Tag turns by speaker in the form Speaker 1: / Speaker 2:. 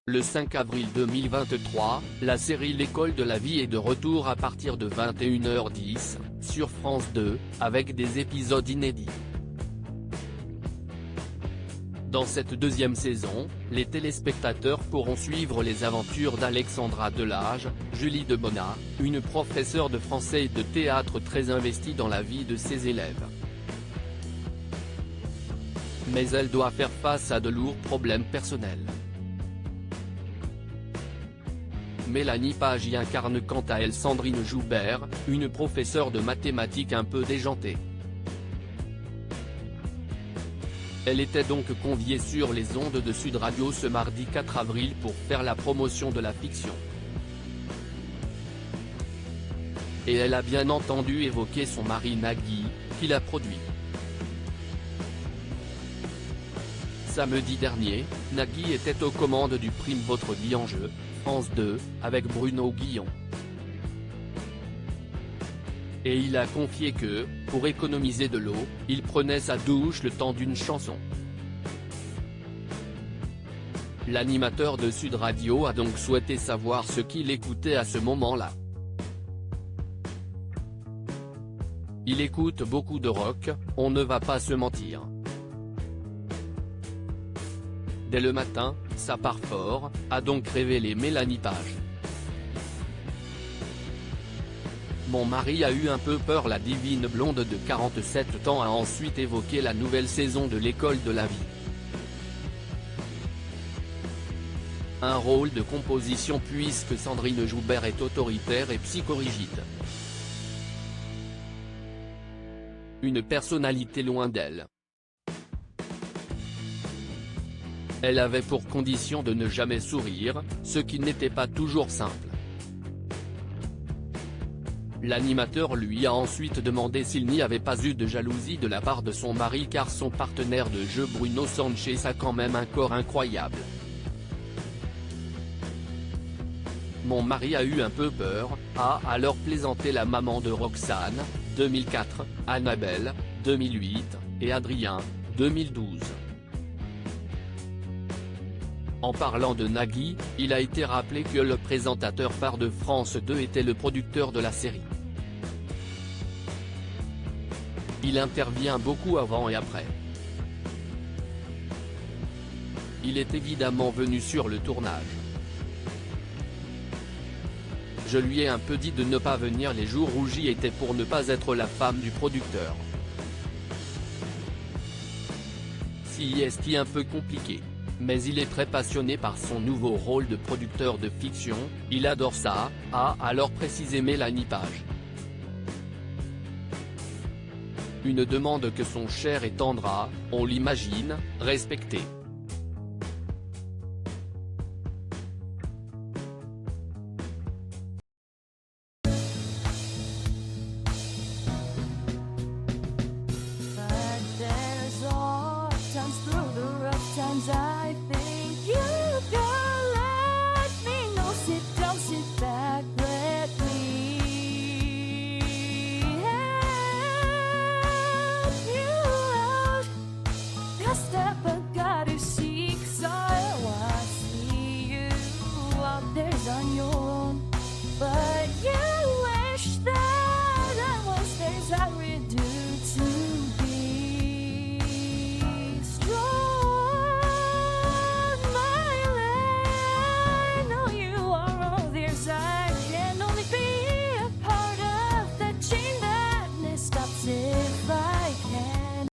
Speaker 1: Le 5 avril 2023, la série L'école de la vie est de retour à partir de 21h10, sur France 2, avec des épisodes inédits. Dans cette deuxième saison, les téléspectateurs pourront suivre les aventures d'Alexandra Delage, Julie Debona, une professeure de français et de théâtre très investie dans la vie de ses élèves. Mais elle doit faire face à de lourds problèmes personnels. Mélanie Page y incarne quant à elle Sandrine Joubert, une professeure de mathématiques un peu déjantée. Elle était donc conviée sur les ondes de Sud Radio ce mardi 4 avril pour faire la promotion de la fiction. Et elle a bien entendu évoquer son mari Nagui, qui l'a produit. Samedi dernier, Nagui était aux commandes du Prime Votre Vie en Jeu, France 2, avec Bruno Guillon. Et il a confié que, pour économiser de l'eau, il prenait sa douche le temps d'une chanson. L'animateur de Sud Radio a donc souhaité savoir ce qu'il écoutait à ce moment-là. Il écoute beaucoup de rock, on ne va pas se mentir. Dès le matin, ça part fort, a donc révélé Mélanie Page. Mon mari a eu un peu peur. La divine blonde de 47 ans a ensuite évoqué la nouvelle saison de l'école de la vie. Un rôle de composition puisque Sandrine Joubert est autoritaire et psychorigide. Une personnalité loin d'elle. Elle avait pour condition de ne jamais sourire, ce qui n'était pas toujours simple. L'animateur lui a ensuite demandé s'il n'y avait pas eu de jalousie de la part de son mari car son partenaire de jeu Bruno Sanchez a quand même un corps incroyable. Mon mari a eu un peu peur, a alors plaisanté la maman de Roxane, 2004, Annabelle, 2008, et Adrien, 2012. En parlant de Nagui, il a été rappelé que le présentateur phare de France 2 était le producteur de la série. Il intervient beaucoup avant et après. Il est évidemment venu sur le tournage. Je lui ai un peu dit de ne pas venir les jours où j'y étais pour ne pas être la femme du producteur. Si est un peu compliqué. Mais il est très passionné par son nouveau rôle de producteur de fiction, il adore ça, a alors précisé Mélanie Page. Une demande que son cher et tendre a, on l'imagine, respectée.